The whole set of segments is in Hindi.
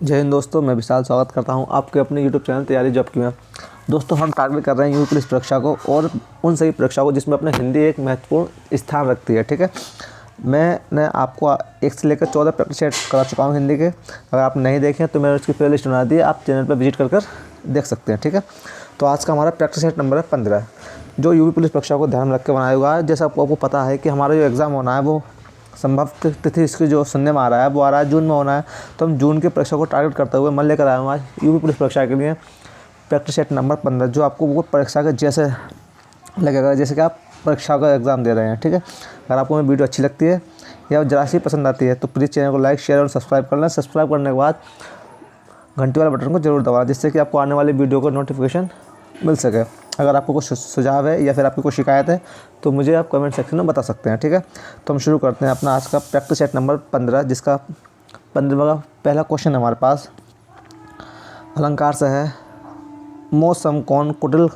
जय हिंद दोस्तों, मैं विशाल स्वागत करता हूं आपके अपने यूट्यूब चैनल तैयारी जॉब की में। दोस्तों, हम टारगेट कर रहे हैं यूपी पुलिस परीक्षा को और उन सभी परीक्षाओं को जिसमें अपने हिंदी एक महत्वपूर्ण स्थान रखती है। ठीक है, मैंने आपको 1 से लेकर 14 प्रैक्टिस सेट करा चुका हूँ हिंदी के। अगर आप नहीं देखें तो मैंने उसकी प्ले लिस्ट बना दी है, आप चैनल पर विजिट कर देख सकते हैं। ठीक है, तो आज का हमारा प्रैक्टिस सेट नंबर है 15, जो यूपी पुलिस परीक्षा को ध्यान रख के बनाया हुआ है। जैसा आपको पता है कि हमारा जो एग्ज़ाम होना है वो संभव तिथि इसकी जो सुनने में आ रहा है वो आ रहा है जून में होना है। तो हम जून की परीक्षा को टारगेट करते हुए मैं लेकर आया हूँ आज यूपी पुलिस परीक्षा के लिए प्रैक्टिस सेट नंबर 15, जो आपको वो परीक्षा के जैसे लगेगा जैसे कि आप परीक्षा का एग्ज़ाम दे रहे हैं। ठीक है, अगर आपको मेरी वीडियो अच्छी लगती है या जरा सी पसंद आती है तो प्लीज़ चैनल को लाइक, शेयर और सब्सक्राइब कर लें। सब्सक्राइब करने के बाद घंटी वाले बटन को जरूर दबाएं, जिससे कि आपको आने वाली वीडियो का नोटिफिकेशन मिल सके। अगर आपको कुछ सुझाव है या फिर आपकी कोई शिकायत है तो मुझे आप कमेंट सेक्शन में बता सकते हैं। ठीक है, तो हम शुरू करते हैं अपना आज का प्रैक्टिस सेट नंबर 15, जिसका 15वां का पहला क्वेश्चन हमारे पास अलंकार से है। मौसम कौन कुटिल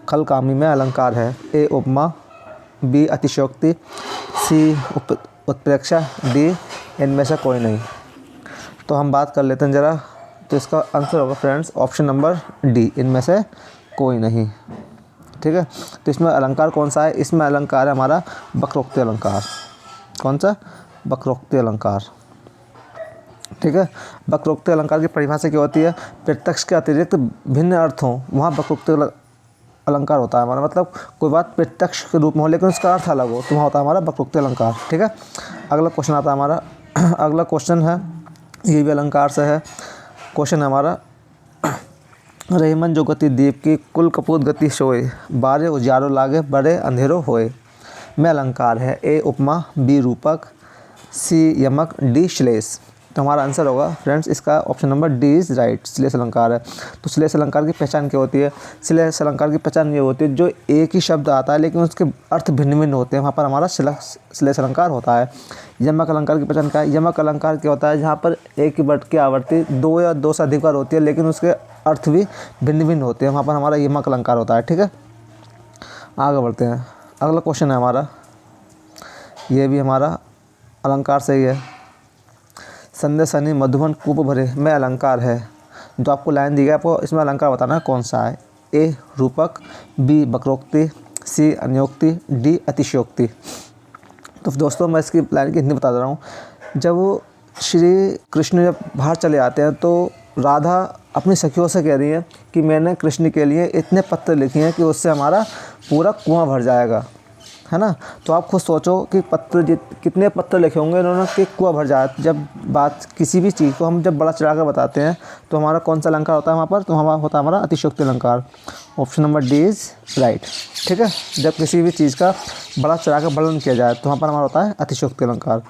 खल कामी में अलंकार है? ए उपमा, बी अतिशयोक्ति, सी उत्प्रेक्षा, डी इनमें से कोई नहीं। तो हम बात कर लेते हैं ज़रा, तो इसका आंसर होगा फ्रेंड्स ऑप्शन नंबर डी, इनमें से कोई नहीं। ठीक है, तो इसमें अलंकार कौन सा है? इसमें अलंकार है हमारा वक्रोक्ति अलंकार। कौन सा? वक्रोक्ति अलंकार। ठीक है, वक्रोक्ति अलंकार की परिभाषा क्या होती है? प्रत्यक्ष के अतिरिक्त भिन्न अर्थ हो वहाँ वक्रोक्ति अलंकार होता है हमारा। मतलब कोई बात प्रत्यक्ष के रूप में हो लेकिन उसका अर्थ अलग हो तो वहाँ होता है हमारा वक्रोक्ति अलंकार। ठीक है, अगला क्वेश्चन आता है हमारा। अगला क्वेश्चन है, ये भी अलंकार से है। क्वेश्चन है हमारा, रहीमन जो गति दीप की कुल कपूत गति सोए, बारे उजारो लागे बड़े अंधेरो होए, में अलंकार है? ए उपमा, बी रूपक, सी यमक, डी श्लेष। तो हमारा आंसर होगा फ्रेंड्स इसका option number D is right, श्लेष अलंकार है। तो श्लेष अलंकार की पहचान क्या होती है? श्लेष अलंकार की पहचान ये होती है जो एक ही शब्द आता है लेकिन उसके अर्थ भिन्न भिन्न होते हैं, वहाँ पर हमारा श्लेष अलंकार होता है। यमक अलंकार की पहचान क्या है? यमक अलंकार क्या होता है? जहाँ पर एक ही वर्ड की आवृत्ति 2 या 2 से अधिक बार होती है लेकिन उसके अर्थ भी भिन्न भिन्न होते हैं, वहाँ पर हमारा यमक अलंकार होता है। ठीक है, आगे बढ़ते हैं। अगला क्वेश्चन है हमारा, ये भी हमारा अलंकार से ही है। संदेश सनी मधुबन कूप भरे में अलंकार है। जो आपको लाइन दी गई आपको इसमें अलंकार बताना है कौन सा है? ए रूपक, बी वक्रोक्ति, सी अन्योक्ति, डी अतिशयोक्ति। तो दोस्तों, मैं इसकी लाइन की हिंदी बता दे रहा हूँ। जब श्री कृष्ण जब बाहर चले आते हैं तो राधा अपनी सखियों से कह रही है कि मैंने कृष्ण के लिए इतने पत्र लिखे हैं कि उससे हमारा पूरा कुआं भर जाएगा, है ना। तो आप खुद सोचो कि पत्र कितने पत्र लिखे होंगे इन्होंने कि कुआं भर जाए। जब बात किसी भी चीज़ को हम जब बड़ा चढ़ा कर बताते हैं तो हमारा कौन सा अलंकार होता है वहाँ पर? तो हमारा होता है हमारा अतिशयोक्ति अलंकार। Option number D is right. ठीक है, जब किसी भी चीज़ का बड़ा चढ़ा कर वर्णन किया जाए तो वहाँ पर हमारा होता है अतिशयोक्ति अलंकार।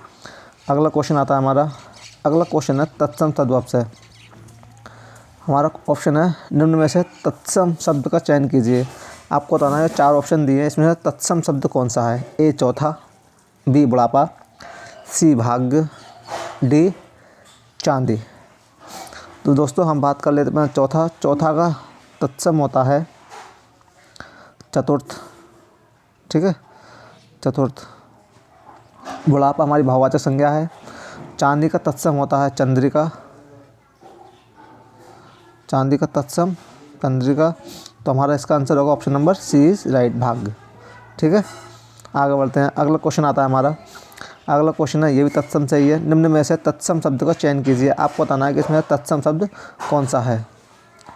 अगला क्वेश्चन आता है हमारा। अगला क्वेश्चन है तत्सम तद्भव से। हमारा ऑप्शन है निम्न में से तत्सम शब्द का चयन कीजिए। आपको बताना है 4 ऑप्शन दिए हैं, इसमें से तत्सम शब्द कौन सा है? ए चौथा, बी बुढ़ापा, सी भाग्य, डी चांदी। तो दोस्तों हम बात कर लेते हैं चौथा का तत्सम होता है चतुर्थ। ठीक है, चतुर्थ। बुढ़ापा हमारी भाववाचक संज्ञा है। चांदी का तत्सम होता है चंद्रिका। चांदी का तत्सम चंद्रिका। तो हमारा इसका आंसर होगा option number C is right, भाग्य। ठीक है, आगे बढ़ते हैं। अगला क्वेश्चन आता है हमारा। अगला क्वेश्चन है, ये भी तत्सम से ही है। निम्न में से तत्सम शब्द का चयन कीजिए। आपको बताना है कि इसमें तत्सम शब्द कौन सा है।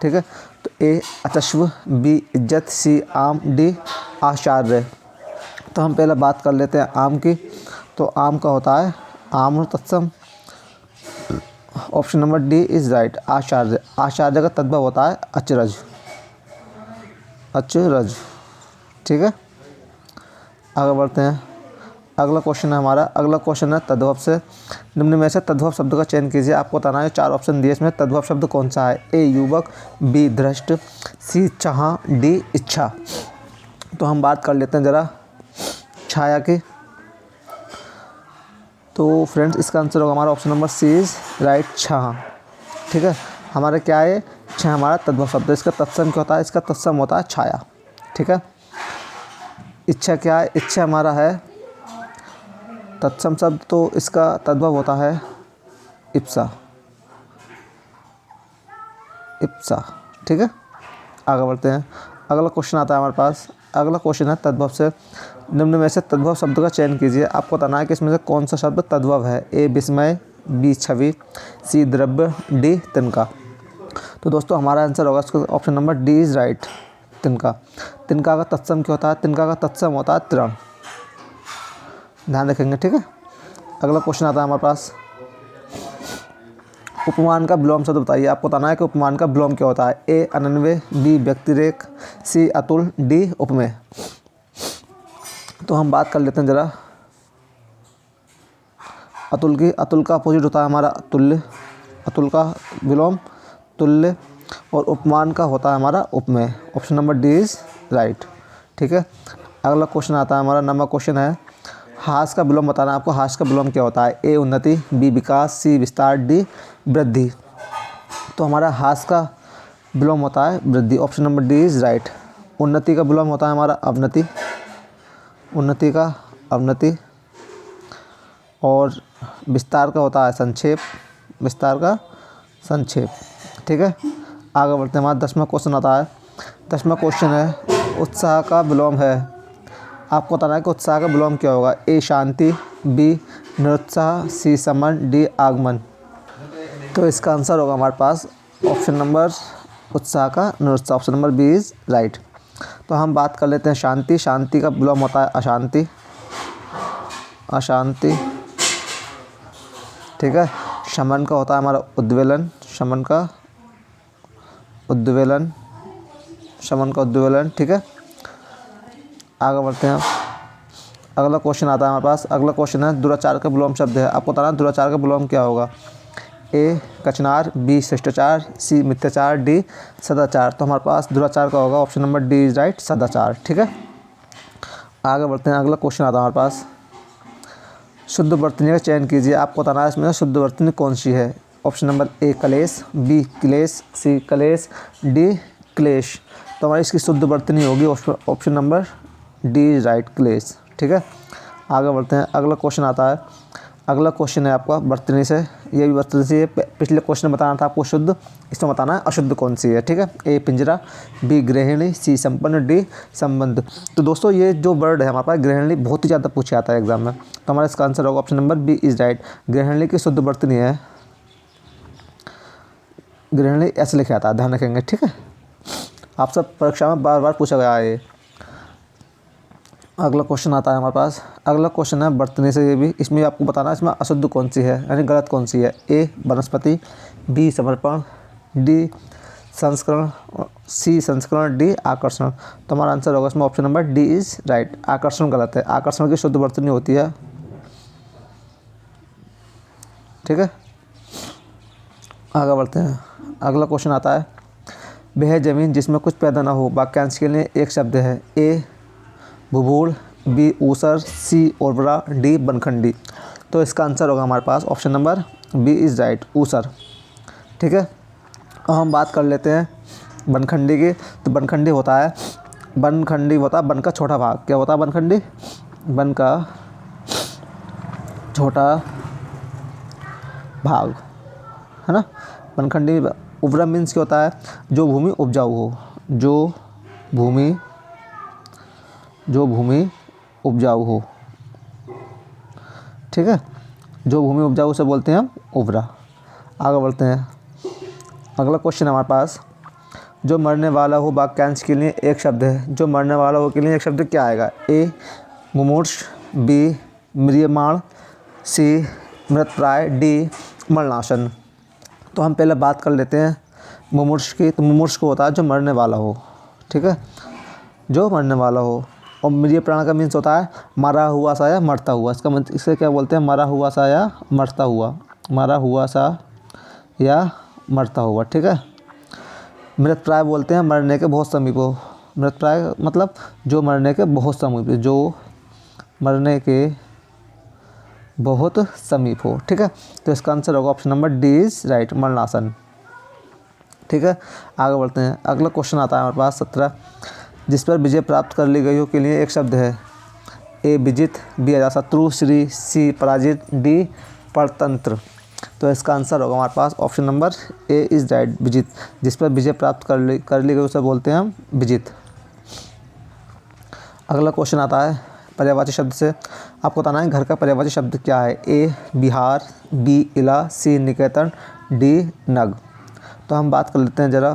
ठीक है, तो ए अचश्व, बी इज्जत, सी आम, डी आचार्य। तो हम पहले बात कर लेते हैं आम की। तो आम का होता है आम तत्सम। Option number D is right, आचार्य। आचार्य का तद्भव होता है अचरज। अचरज। ठीक है, आगे बढ़ते हैं। अगला क्वेश्चन है हमारा। अगला क्वेश्चन है तद्भव से। निम्न में से तद्भव शब्द का चयन कीजिए। आपको बताना है 4 ऑप्शन दिए, इसमें तद्भव शब्द कौन सा है? ए युवक, बी धृष्ट, सी चाह, डी इच्छा। तो हम बात कर लेते हैं ज़रा छाया की। तो फ्रेंड्स इसका आंसर होगा हमारा option number C is right, छाह। ठीक है, हमारा क्या है? छाया हमारा तद्भव शब्द। इसका तत्सम क्या होता है? इसका तत्सम होता है छाया। ठीक है, इच्छा क्या है? इच्छा हमारा है तत्सम शब्द, तो इसका तद्भव होता है इप्सा। इप्सा। ठीक है, आगे बढ़ते हैं। अगला क्वेश्चन आता है हमारे पास। अगला क्वेश्चन है तद्भव से निम्न में से तद्भव शब्द का चयन कीजिए। आपको बताना है कि इसमें से कौन सा शब्द तद्भव है। ए विस्मय, बी छवि, सी द्रव्य, डी तिनका। तो दोस्तों हमारा आंसर होगा इसका option number D is right, तिनका। तिनका का तत्सम क्या होता है? तिनका का तत्सम होता है तृण। ध्यान रखेंगे, ठीक है। अगला क्वेश्चन आता है हमारे पास। उपमान का विलोम शब्द बताइए। आपको बताना है कि उपमान का विलोम क्या होता है। ए अनन्वय, बी व्यक्तिरेख, सी अतुल, डी उपमेय। तो हम बात कर लेते हैं ज़रा अतुल की। अतुल का अपोजिट होता है हमारा तुल्य। अतुल का विलोम तुल्य, और उपमान का होता है हमारा उपमेय। Option number D is right, ठीक है। अगला क्वेश्चन आता है हमारा, नंबर क्वेश्चन है। हास का विलोम बताना है आपको। हास का विलोम क्या होता है। ए उन्नति, बी विकास, सी विस्तार, डी वृद्धि। तो हमारा हास का विलोम होता है वृद्धि। Option number D is right. उन्नति का विलोम होता है हमारा अवनति। उन्नति का अवनति, और विस्तार का होता है संक्षेप। विस्तार का संक्षेप, ठीक है। आगे बढ़ते हैं। हमारा 10वां क्वेश्चन आता है। 10वां क्वेश्चन है उत्साह का विलोम है। आपको बताना है कि उत्साह का विलोम क्या होगा। ए शांति, बी निरुत्साह, सी समन, डी आगमन। तो इसका आंसर होगा हमारे पास ऑप्शन नंबर उत्साह का निरुत्साह। Option number B is right. तो हम बात कर लेते हैं शांति। शांति का विलोम होता है अशांति। अशांति, ठीक है। शमन का होता है हमारा उद्वेलन। शमन का उद्वेलन, शमन का उद्वेलन, ठीक है। आगे बढ़ते हैं। अगला क्वेश्चन आता है हमारे पास। अगला क्वेश्चन है दुराचार का विलोम शब्द है। आपको बताना है दुराचार का विलोम क्या होगा। ए कचनार, बी शिष्टाचार, सी मिथ्याचार, डी सदाचार। तो हमारे पास दुराचार का होगा option number D is right, सदाचार, ठीक है। आगे बढ़ते हैं। अगला क्वेश्चन आता है हमारे पास। शुद्ध वर्तनी का चयन कीजिए। आपको बताना है इसमें शुद्ध वर्तनी कौन सी है। ऑप्शन नंबर ए कलेश, बी क्लेश, सी कलेश, डी क्लेश। तो हमारी इसकी शुद्ध वर्तनी होगी option number D is right, क्लेश, ठीक है। आगे बढ़ते हैं। अगला क्वेश्चन आता है। अगला क्वेश्चन है आपका वर्तनी से। ये भी वर्तनी से है। पिछले क्वेश्चन में बताना था आपको शुद्ध, इसमें बताना है अशुद्ध कौन सी है, ठीक है। ए पिंजरा, बी गृहिणी, सी संपन्न, डी संबंध। तो दोस्तों ये जो वर्ड है हमारे पास गृहिणी बहुत ही ज़्यादा पूछा जाता है एग्जाम में। तो हमारा इसका आंसर होगा option number B is right. गृहिणी की शुद्ध वर्तनी है, गृहिणी ऐसे लिखा जाता है, ध्यान रखेंगे, ठीक है। आप सब परीक्षा में बार बार पूछा गया है ये। अगला क्वेश्चन आता है हमारे पास। अगला क्वेश्चन है वर्तनी से। ये भी इसमें आपको बताना है इसमें अशुद्ध कौन सी है, यानी गलत कौन सी है। ए वनस्पति, बी समर्पण, डी संस्करण, सी संस्करण, डी आकर्षण। तो हमारा आंसर होगा इसमें option number D is right. आकर्षण गलत है। आकर्षण की शुद्ध वर्तनी होती है, ठीक है। आगे बढ़ते हैं। अगला क्वेश्चन आता है। वह जमीन जिसमें कुछ पैदा ना हो। वाक्यांश के लिए एक शब्द है। ए भूभूल, बी ऊसर, सी उर्वरा, डी बनखंडी। तो इसका आंसर होगा हमारे पास option number B is right, ऊसर, ठीक है। अब हम बात कर लेते हैं बनखंडी की। तो बनखंडी होता है वन का छोटा भाग। क्या होता है बनखंडी? वन का छोटा भाग, है ना। बनखंडी। उर्वरा मीन्स क्या होता है? जो भूमि उपजाऊ हो। जो भूमि उपजाऊ हो, ठीक है। जो भूमि उपजाऊ से बोलते हैं हम उर्वरा। आगे बढ़ते हैं। अगला क्वेश्चन हमारे पास। जो मरने वाला हो वाक्यांश के लिए एक शब्द है। जो मरने वाला हो के लिए एक शब्द क्या आएगा? ए मुमूर्ष, बी म्रियमाण, सी मृतप्राय, डी मरणासन। तो हम पहले बात कर लेते हैं मुमूर्ष की। तो मुमूर्ष को होता है जो मरने वाला हो, ठीक है, जो मरने वाला हो। और मृत प्राण का मीन्स होता है मरा हुआ सा या मरता हुआ। इसे क्या बोलते हैं? मरा हुआ सा या मरता हुआ। मरा हुआ सा या मरता हुआ, ठीक है। मृत प्राय बोलते हैं मरने के बहुत समीप हो। मृत प्राय मतलब जो मरने के बहुत समीप, जो मरने के बहुत समीप हो, ठीक है। तो इसका आंसर होगा option number D is right, मरणासन, ठीक है। आगे बढ़ते हैं। अगला क्वेश्चन आता है हमारे पास 17। जिस पर विजय प्राप्त कर ली गई हो के लिए एक शब्द है। ए विजित, बी अजातशत्रु, सी पराजित, डी परतंत्र। तो इसका आंसर होगा हमारे पास option number A is right, विजित। जिस पर विजय प्राप्त कर ली गई उसे बोलते हैं हम विजित। अगला क्वेश्चन आता है पर्यायवाची शब्द से। आपको बताना है घर का पर्यायवाची शब्द क्या है। ए बिहार, बी इला, सी निकेतन, डी नग। तो हम बात कर लेते हैं ज़रा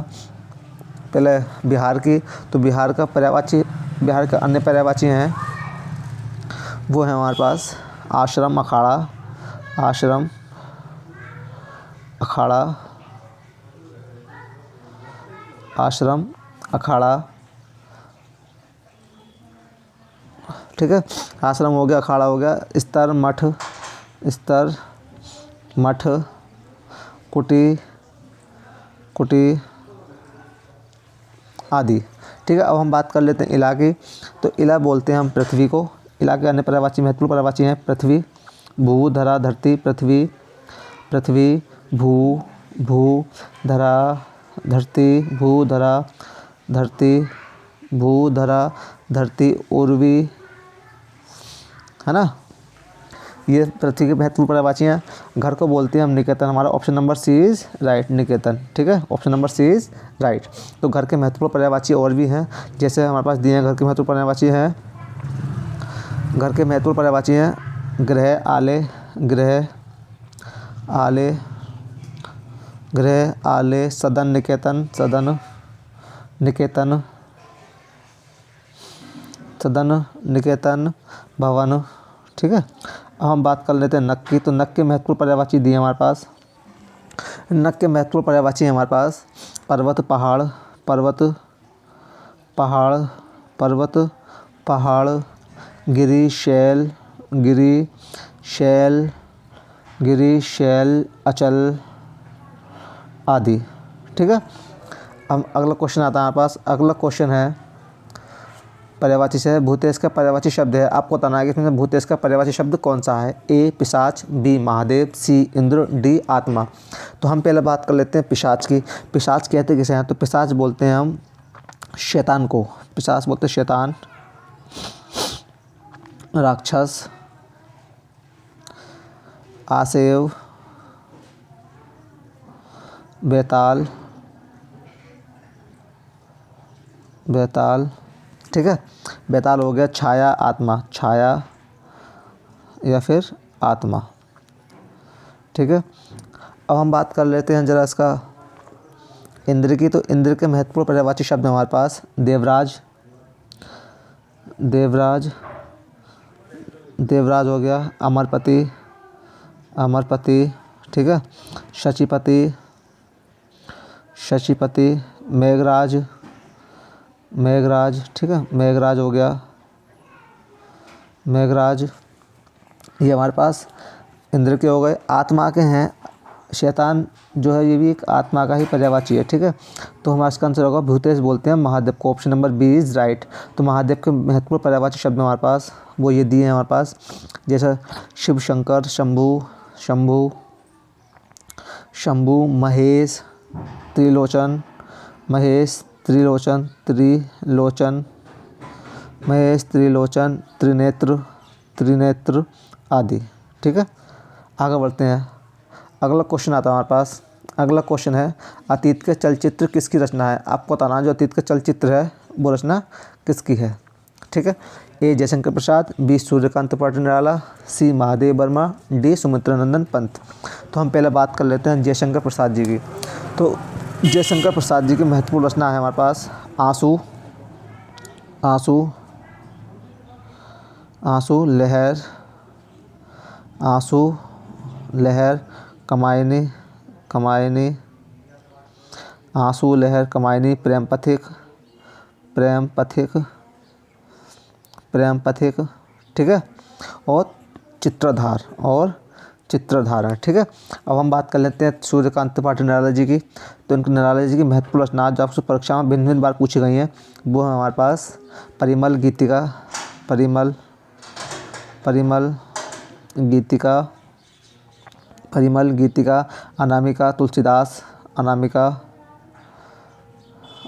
पहले बिहार की। तो बिहार का पर्यायवाची, बिहार के अन्य पर्यायवाची हैं वो है हमारे पास आश्रम, अखाड़ा, आश्रम, अखाड़ा, आश्रम, अखाड़ा, ठीक है। आश्रम हो गया, अखाड़ा हो गया, स्तर, मठ, स्तर, मठ, कुटी, कुटी आदि, ठीक है। अब हम बात कर लेते हैं इला की। तो इला बोलते हैं हम पृथ्वी को। इला के अन्य पर्यायवाची, महत्वपूर्ण पर्यायवाची हैं पृथ्वी, भू, धरा, धरती, पृथ्वी, पृथ्वी, भू, भू, धरा, धरती, भू, धरा, धरती, भू, धरा, धरती, उर्वी, है ना। ये पृथ्वी के महत्वपूर्ण पर्यायवाची हैं। घर को बोलते हैं हम निकेतन। हमारा option number C is right, निकेतन, ठीक है। Option number C is right. तो घर के महत्वपूर्ण पर्यायवाची और भी हैं, जैसे हमारे पास दिए हैं घर के महत्वपूर्ण पर्यायवाची हैं। घर के महत्वपूर्ण पर्यायवाची हैं गृह, आले, गृह, आले, गृह, आले, सदन, निकेतन, सदन, निकेतन, सदन, निकेतन, भवन, ठीक है। अब हम बात कर लेते हैं नग की। तो नग के महत्वपूर्ण पर्यायवाची दिए हमारे पास। नग के महत्वपूर्ण पर्यायवाची हैं हमारे पास पर्वत, पहाड़, पर्वत, पहाड़, पर्वत, पहाड़, गिरि, शैल, गिरि, शैल, गिरि, शैल, अचल आदि, ठीक है। अब अगला क्वेश्चन आता है हमारे पास। अगला क्वेश्चन है पर्यायवाची से। भूतेश का पर्यायवाची शब्द है। आपको बताना है कि इसमें भूतेश का पर्यायवाची शब्द कौन सा है। ए पिशाच, बी महादेव, सी इंद्र, डी आत्मा। तो हम पहले बात कर लेते हैं पिशाच की। पिशाच कहते किसे हैं। तो पिशाच बोलते हैं हम शैतान को। पिशाच बोलते हैं शैतान, राक्षस, आसेव, बेताल, बेताल, ठीक है। बेताल हो गया, छाया, आत्मा, छाया या फिर आत्मा, ठीक है। अब हम बात कर लेते हैं ज़रा इसका इंद्र की। तो इंद्र के महत्वपूर्ण पर्यायवाची शब्द हमारे पास देवराज, देवराज, देवराज हो गया, अमरपति, अमरपति, ठीक है। शचीपति, शचीपति, मेघराज, मेघराज, ठीक है। मेघराज हो गया, मेघराज। ये हमारे पास इंद्र के हो गए। आत्मा के हैं शैतान जो है, ये भी एक आत्मा का ही पर्यायवाची है, ठीक है। तो हमारा इसका आंसर होगा भूतेश बोलते हैं महादेव को। Option number B is right. तो महादेव के महत्वपूर्ण पर्यायवाची शब्द हमारे पास वो ये दिए हैं हमारे पास, जैसे शिव शंकर, शंभु, शंभु, शंभु, महेश, त्रिलोचन, महेश, त्रिलोचन, त्रिलोचन, महेश, त्रिलोचन, त्रिनेत्र, त्रिनेत्र आदि, ठीक है। आगे बढ़ते हैं। अगला क्वेश्चन आता है हमारे पास। अगला क्वेश्चन है अतीत के चलचित्र किसकी रचना है। आपको बताना है जो अतीत के चलचित्र है वो रचना किसकी है, ठीक है। ए जयशंकर प्रसाद, बी सूर्यकांत त्रिपाठी निराला, सी महादेव वर्मा, डी सुमित्रा नंदन पंत। तो हम पहले बात कर लेते हैं जयशंकर प्रसाद जी की। तो जयशंकर प्रसाद जी की महत्वपूर्ण रचना है हमारे पास आंसू, आंसू, आंसू, लहर, आंसू, लहर, कमायनी, कमायनी, आंसू, लहर, कमायनी, प्रेम पथिक, प्रेम पथिक, प्रेम पथिक, ठीक है। और चित्रधार, और चित्रधार है, ठीक है। अब हम बात कर लेते हैं सूर्यकांत त्रिपाठी निराला जी की। तो इनकी निराला जी की महत्वपूर्ण रचना जो आपसे परीक्षा में भिन्न भिन्न बार पूछी गई हैं वो है हमारे पास परिमल गीतिका, परिमल, परिमल गीतिका, परिमल गीतिका, अनामिका, तुलसीदास, अनामिका,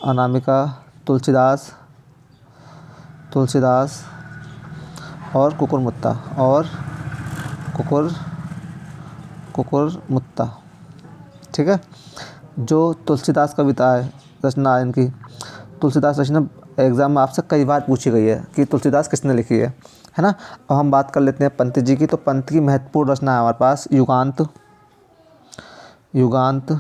अनामिका, तुलसीदास, तुलसीदास और कुकुरमुत्ता, और कुकुर कुकुरमुत्ता। ठीक है। जो तुलसीदास कविता है, रचना है इनकी, तुलसीदास रचना एग्ज़ाम में आपसे कई बार पूछी गई है कि तुलसीदास किसने लिखी है ना। अब हम बात कर लेते हैं पंत जी की। तो पंत की महत्वपूर्ण रचना है हमारे पास युगांत, युगांत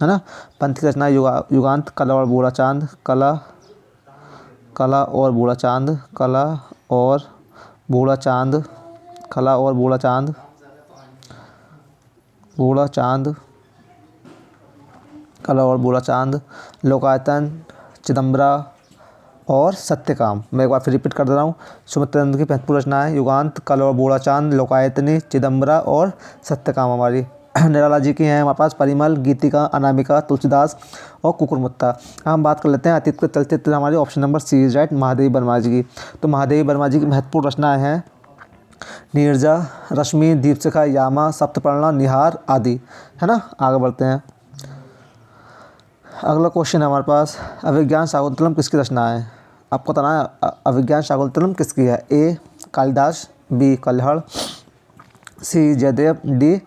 है ना। पंत की रचना युगांत, कला और बूढ़ा चांद, कला और बूढ़ा चांद, कला और बूढ़ा चांद, कला और बूढ़ा चांद, बूढ़ा चांद, कला और बूढ़ा चांद, लोकायतन, चिदम्बरा और सत्यकाम। मैं एक बार फिर रिपीट कर दे रहा हूँ। सुमित्रानंद की महत्वपूर्ण रचना है युगांत, कला और बूढ़ा चांद, लोकायतनी, चिदम्बरा और सत्यकाम। हमारी निराला जी की हैं हमारे पास परिमल, गीतिका, अनामिका, तुलसीदास और कुकुरमुत्ता। हम बात कर लेते हैं अतीत के चलचित्र। हमारे option number C is right, Mahadevi Varma ji की। तो महादेवी वर्मा जी की महत्वपूर्ण रचनाएँ हैं नीरजा, रश्मि, दीपशिखा, यामा, सप्तपर्णा, निहार आदि, है ना। आगे बढ़ते हैं। अगला क्वेश्चन है हमारे पास, अभिज्ञान शाकुंतलम किसकी रचना है। आपको बताना है अभिज्ञान शाकुंतलम किसकी है। A Kalidas, B Kalhan, C Jaydev, D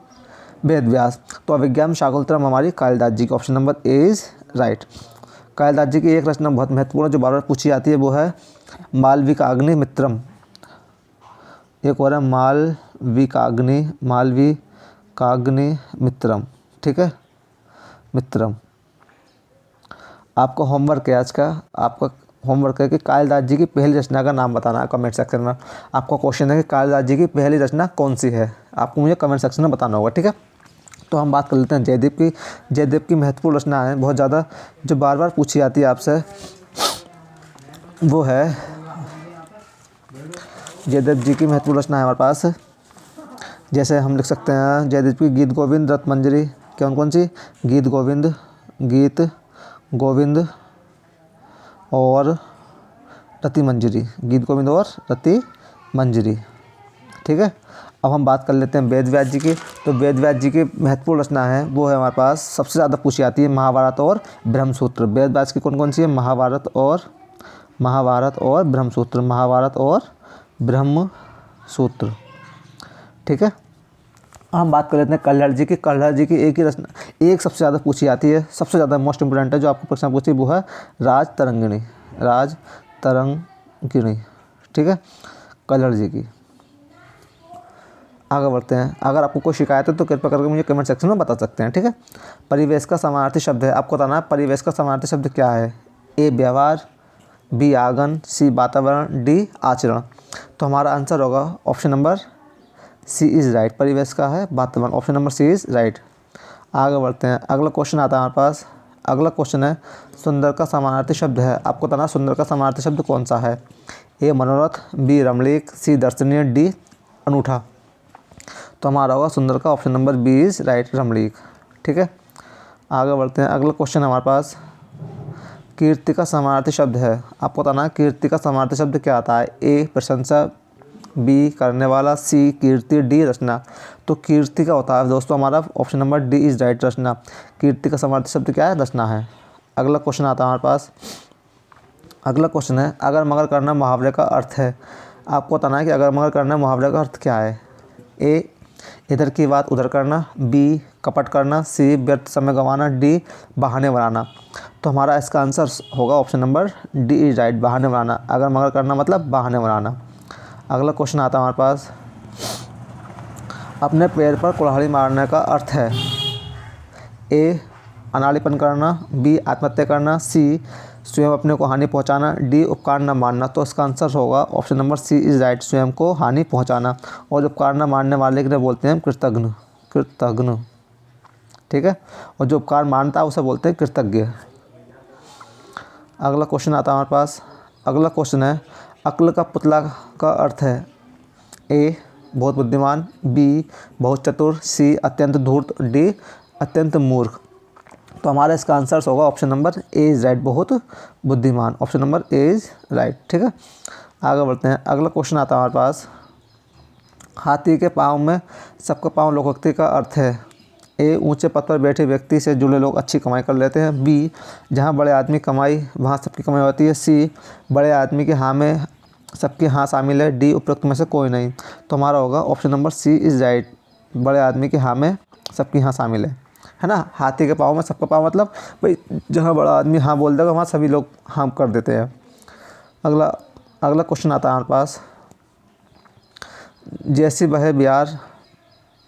Vedvyas. तो अभिज्ञान शाकुंतलम हमारी कालिदास जी की, option number A is right. Kalidas ji की एक रचना बहुत महत्वपूर्ण जो बार बार पूछी जाती है वो है मालविकाग्नि मित्रम। एक और है मालविकाग्नि मित्रम। ठीक है, मित्रम। आपका होमवर्क है आज का, आपका होमवर्क है कि कालिदास जी की पहली रचना का नाम बताना है कमेंट सेक्शन में। आपका क्वेश्चन है कि कालिदास जी की पहली रचना कौन सी है, आपको मुझे कमेंट सेक्शन में बताना होगा। ठीक है। तो हम बात कर लेते हैं जयदेव की। जयदेव की महत्वपूर्ण रचना है बहुत ज़्यादा जो बार बार पूछी जाती है आपसे, वो है जयदेव जी की महत्वपूर्ण रचना है हमारे पास। जैसे हम लिख सकते हैं जयदेव की गीत गोविंद, रत मंजरी। कौन सी? गीत गोविंद और रति मंजरी, गीत गोविंद और रति मंजरी। ठीक है। अब हम बात कर लेते हैं वेदव्यास जी की। तो वेदव्यास जी की महत्वपूर्ण रचना है वो है हमारे पास सबसे ज़्यादा पूछी जाती है महाभारत और ब्रह्मसूत्र। वेदव्यास की कौन सी है? महाभारत और ब्रह्मसूत्र, महाभारत और ब्रह्मसूत्र। ठीक है। हम बात कर लेते हैं कल्हड़ जी की। कल्हड़ जी की एक ही रचना, एक सबसे ज़्यादा पूछी जाती है, सबसे ज़्यादा मोस्ट इंपोर्टेंट है जो आपको प्रश्न पूछी वो है राज तरंगिणी। ठीक है, कल्हड़ जी की। आगे बढ़ते हैं। अगर आपको कोई शिकायत है तो कृपया करके मुझे कमेंट सेक्शन में बता सकते हैं। ठीक है। परिवेश का समानार्थी शब्द है, आपको बताना है परिवेश का समानार्थी शब्द क्या है। ए व्यवहार, बी आंगन, सी वातावरण, डी आचरण। तो हमारा आंसर होगा option number C is right. परिवेश का है वातावरण, option number C is right. आगे बढ़ते हैं। अगला क्वेश्चन आता है हमारे पास। अगला क्वेश्चन है सुंदर का समानार्थी शब्द है, आपको बताना सुंदर का समानार्थी शब्द कौन सा है। ए मनोरथ, बी रमणीक, सी दर्शनीय, डी अनूठा। तो हमारा होगा सुंदर का option number B is right, रमणीक। ठीक है। आगे बढ़ते हैं। अगला क्वेश्चन हमारे पास कीर्ति का समानार्थी शब्द है, आपको बताना कीर्ति का समानार्थी शब्द क्या आता है। ए प्रशंसा, बी करने वाला, सी कीर्ति, डी रचना। तो कीर्ति का होता है दोस्तों हमारा option number D is right, रचना। कीर्ति का समानार्थी शब्द क्या है? रचना है। अगला क्वेश्चन आता है हमारे पास। अगला क्वेश्चन है अगर मगर करना मुहावरे का अर्थ है, आपको बताना है कि अगर मगर करना मुहावरे का अर्थ क्या है। ए इधर की बात उधर करना, बी कपट करना, सी व्यर्थ समय गंवाना, डी बहाने बनाना। तो हमारा इसका आंसर होगा option number D is right, बहाने बनाना। अगर मगर करना मतलब बहाने बनाना। अगला क्वेश्चन आता है हमारे पास। अपने पैर पर कुल्हाड़ी मारने का अर्थ है। ए अनाड़ीपन करना, बी आत्महत्या करना, सी स्वयं अपने को हानि पहुंचाना, डी उपकार न मानना। तो इसका आंसर होगा option number C is right, स्वयं को हानि पहुंचाना। और उपकार न मानने वाले के लिए बोलते हैं कृतज्ञ। ठीक है। और जो उपकार मानता है उसे बोलते हैं कृतज्ञ। अगला क्वेश्चन आता है हमारे पास। अगला क्वेश्चन है अक्ल का पुतला का अर्थ है। ए बहुत बुद्धिमान, बी बहुत चतुर, सी अत्यंत धूर्त, डी अत्यंत मूर्ख। तो हमारा इसका आंसर होगा option number A is right, बहुत बुद्धिमान। Option number A is right. ठीक है। आगे बढ़ते हैं। अगला क्वेश्चन आता है हमारे पास। हाथी के पाँव में सबका पाँव लोकोक्ति का अर्थ है। ए ऊंचे पद पर बैठे व्यक्ति से जुड़े लोग अच्छी कमाई कर लेते हैं, बी जहां बड़े आदमी कमाई वहां सबकी कमाई होती है, सी बड़े आदमी के हाँ में सबके हाँ शामिल है, डी उपरोक्त में से कोई नहीं। तो हमारा होगा option number C is right, बड़े आदमी के हाँ में सबकी हाँ शामिल है ना। हाथी के पाँव में सबका पाँव, मतलब भाई जहाँ बड़ा आदमी हाँ बोल देगा वहाँ सभी लोग हाँ कर देते हैं। अगला अगला क्वेश्चन आता है हमारे पास, जैसी बहे ब्यार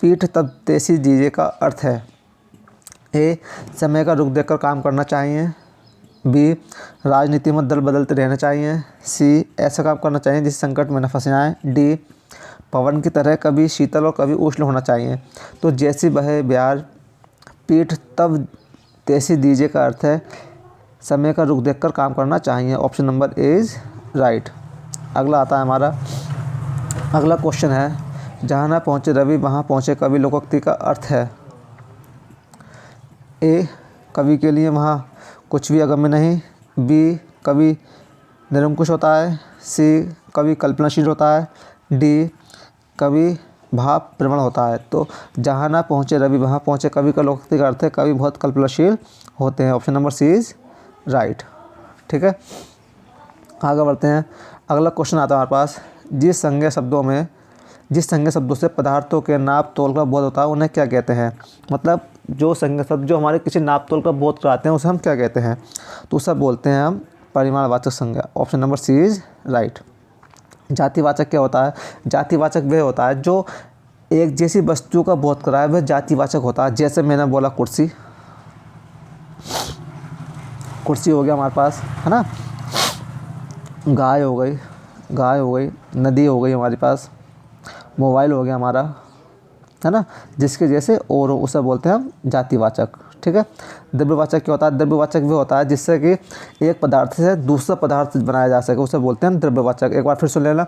पीठ तब तैसी दीजिए का अर्थ है। ए, समय का रुख देखकर काम करना चाहिए। बी, राजनीति में दल बदलते रहना चाहिए। सी, ऐसा काम करना चाहिए जिस संकट में न फंस जाएं। डी, पवन की तरह कभी शीतल और कभी उष्ण होना चाहिए। तो जैसी बहे ब्यार पीठ तब तैसी दीजिए का अर्थ है समय का रुख देखकर काम करना चाहिए। Option number A is right. अगला आता है हमारा, अगला क्वेश्चन है, जहाँ ना पहुँचे रवि वहाँ पहुँचे कवि लोकोक्ति का अर्थ है। ए, कवि के लिए वहाँ कुछ भी अगम्य नहीं। बी, कवि निरंकुश होता है। सी, कवि कल्पनाशील होता है। डी, कवि भाव प्रवण होता है। तो जहाँ ना पहुँचे रवि वहाँ पहुँचे कवि का लोकोक्ति का अर्थ है कवि बहुत कल्पनाशील होते हैं। Option number C is right. ठीक है, आगे बढ़ते हैं। अगला क्वेश्चन आता है हमारे पास, जिस संज्ञा शब्दों से पदार्थों के नाप तोल का बोध होता है उन्हें क्या कहते हैं। मतलब जो संज्ञा शब्द जो हमारे किसी नाप तोल का बोध कराते हैं उसे हम क्या कहते हैं। तो उसे बोलते हैं हम परिमाणवाचक संज्ञा। Option number C is right. जातिवाचक क्या होता है? जातिवाचक वह होता है जो एक जैसी वस्तु का बोध कराए, वह जातिवाचक होता है। जैसे मैंने बोला कुर्सी हो गया हमारे पास, है ना। गाय हो गई, नदी हो गई हमारे पास, मोबाइल हो गया हमारा, है ना। जिसके जैसे और उसे बोलते हैं हम जातिवाचक। ठीक है। द्रव्यवाचक क्या होता है? द्रव्यवाचक वह होता है जिससे कि एक पदार्थ से दूसरा पदार्थ बनाया जा सके, उसे बोलते हैं द्रव्यवाचक। एक बार फिर सुन लेना,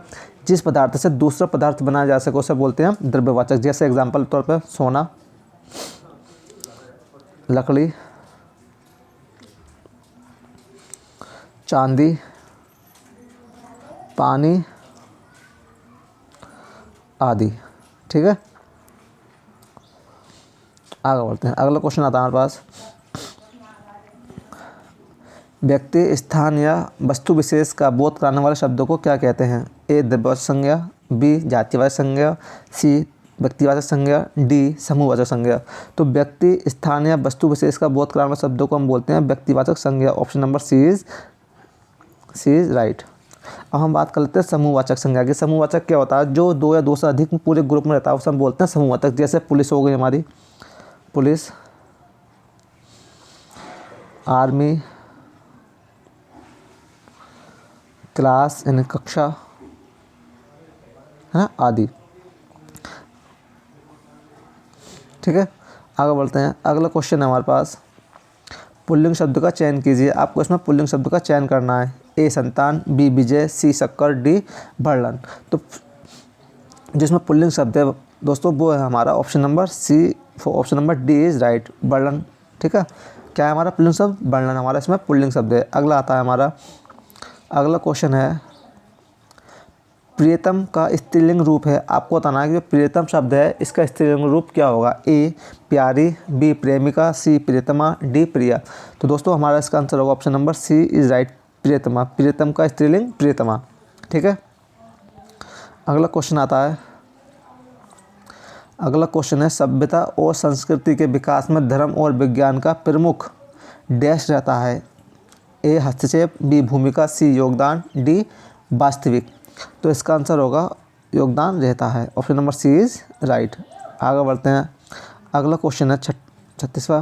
जिस पदार्थ से दूसरा पदार्थ बनाया जा सके उसे बोलते हैं हम द्रव्यवाचक। जैसे एग्जाम्पल तौर पर सोना, लकड़ी, चांदी, पानी आदि। ठीक है, आगे बढ़ते हैं। अगला क्वेश्चन आता है हमारे पास, व्यक्ति, स्थान या वस्तु विशेष का बोध कराने वाले शब्दों को क्या कहते हैं। ए, द्रव्यवाचक संज्ञा। बी, जातिवाचक संज्ञा। सी, व्यक्तिवाचक संज्ञा। डी, समूहवाचक संज्ञा। तो व्यक्ति, स्थान या वस्तु विशेष का बोध कराने वाले शब्दों को हम बोलते हैं व्यक्तिवाचक संज्ञा। Option number C is right. अब हम बात कर लेते हैं समूहवाचक संज्ञा की। समूहवाचक क्या होता है? जो दो या दो से अधिक पूरे ग्रुप में रहता है उसे हम बोलते हैं समूहवाचक। जैसे पुलिस हो गई हमारी, पुलिस, आर्मी, क्लास यानी कक्षा, है ना, आदि। ठीक है, आगे बढ़ते हैं। अगला क्वेश्चन है हमारे पास, पुल्लिंग शब्द का चयन कीजिए। आपको इसमें पुल्लिंग शब्द का चयन करना है। ए, संतान। बी, विजय। सी, शक्कर। डी, वर्णन। तो जिसमें पुल्लिंग शब्द है दोस्तों वो है हमारा option number C. Option number D is right, वर्णन। ठीक है, क्या है हमारा पुल्लिंग शब्द? वर्णन हमारा इसमें पुल्लिंग शब्द है। अगला आता है हमारा, अगला क्वेश्चन है, प्रियतम का स्त्रीलिंग रूप है। आपको बताना है कि जो प्रियतम शब्द है इसका स्त्रीलिंग रूप क्या होगा। ए, प्यारी। बी, प्रेमिका। सी, प्रियतमा। डी, प्रिया। तो दोस्तों हमारा इसका आंसर होगा option number C is right, प्रियतमा। प्रियतम का स्त्रीलिंग प्रियतमा। ठीक है, अगला क्वेश्चन आता है, अगला क्वेश्चन है, सभ्यता और संस्कृति के विकास में धर्म और विज्ञान का प्रमुख डैश रहता है। ए, हस्तक्षेप। बी, भूमिका। सी, योगदान। डी, वास्तविक। तो इसका आंसर होगा योगदान रहता है। Option number C is right. आगे बढ़ते हैं। अगला क्वेश्चन है 36वां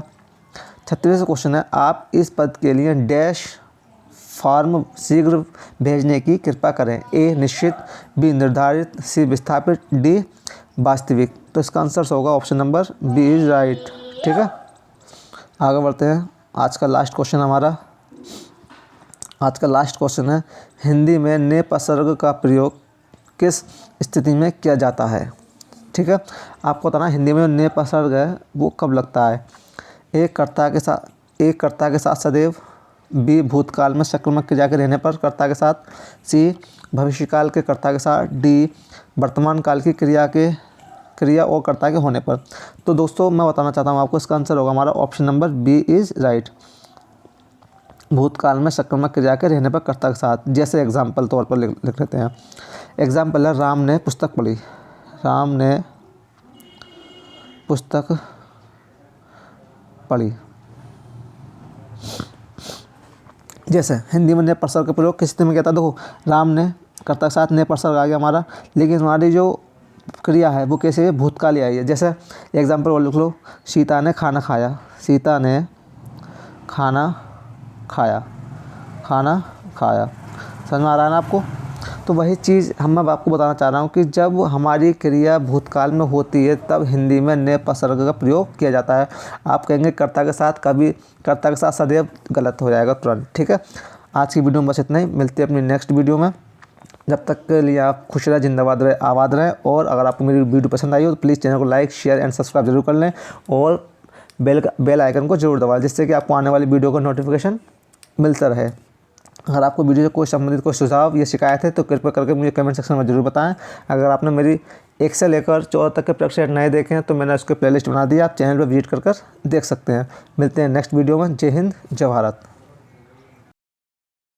क्वेश्चन है, आप इस पद के लिए डैश फॉर्म शीघ्र भेजने की कृपा करें। ए, निश्चित। बी, निर्धारित। सी, विस्थापित। डी, वास्तविक। तो इसका आंसर होगा option number B is right. ठीक है, आगे बढ़ते हैं। आज का लास्ट क्वेश्चन हमारा, आज का लास्ट क्वेश्चन है, हिंदी में नेपसर्ग का प्रयोग किस स्थिति में किया जाता है। ठीक है, आपको बताना हिंदी में नेपसर्ग है वो कब लगता है। ए, कर्ता के साथ सदैव। बी, भूतकाल में सक्रमक क्रिया के रहने पर कर्ता के साथ। सी, भविष्यकाल के कर्ता के साथ। डी, वर्तमान काल की क्रिया और कर्ता के होने पर। तो दोस्तों मैं बताना चाहता हूँ आपको, इसका आंसर होगा हमारा option number B is right, भूतकाल में सक्रमक क्रिया के रहने पर कर्ता के साथ। जैसे एग्जाम्पल तौर पर लिख लेते हैं। एग्जाम्पल है, राम ने पुस्तक पढ़ी। राम ने पुस्तक पढ़ी। जैसे हिंदी में ने प्रसर्ग का प्रयोग किस स्थिति में किया था? देखो, राम ने कर्ता के साथ ने प्रसर्ग आ गया हमारा, लेकिन हमारी जो क्रिया है वो कैसे है? भूतकाल आई है। जैसे एग्जाम्पल और लिख लो, सीता ने खाना खाया, सीता ने खाना खाया, खाना खाया। समझ में आ रहा है ना आपको? तो वही चीज़ मैं आपको बताना चाह रहा हूँ कि जब हमारी क्रिया भूतकाल में होती है तब हिंदी में ने प्रसर्ग का प्रयोग किया जाता है। आप कहेंगे कर्ता के साथ, कभी कर्ता के साथ सदैव गलत हो जाएगा तुरंत। ठीक है, आज की वीडियो में बस इतना ही, मिलते हैं अपनी नेक्स्ट वीडियो में। जब तक के लिए आप खुश रहे, जिंदाबाद रहे, आबाद रहें। और अगर आपको मेरी वीडियो पसंद आई हो तो प्लीज़ चैनल को लाइक, शेयर एंड सब्सक्राइब जरूर कर लें और बेल आइकन को जरूर दबाएं, जिससे कि आपको आने वाली वीडियो का नोटिफिकेशन मिलता रहे। अगर आपको वीडियो से कोई संबंधित कोई सुझाव या शिकायत है तो कृपया करके मुझे कमेंट सेक्शन में जरूर बताएं। अगर आपने मेरी 1 से लेकर 14 तक के प्रश्न नए देखे हैं तो मैंने उसके प्लेलिस्ट बना दी, आप चैनल पर विजिट कर देख सकते हैं। मिलते हैं नेक्स्ट वीडियो में। जय हिंद, जय भारत।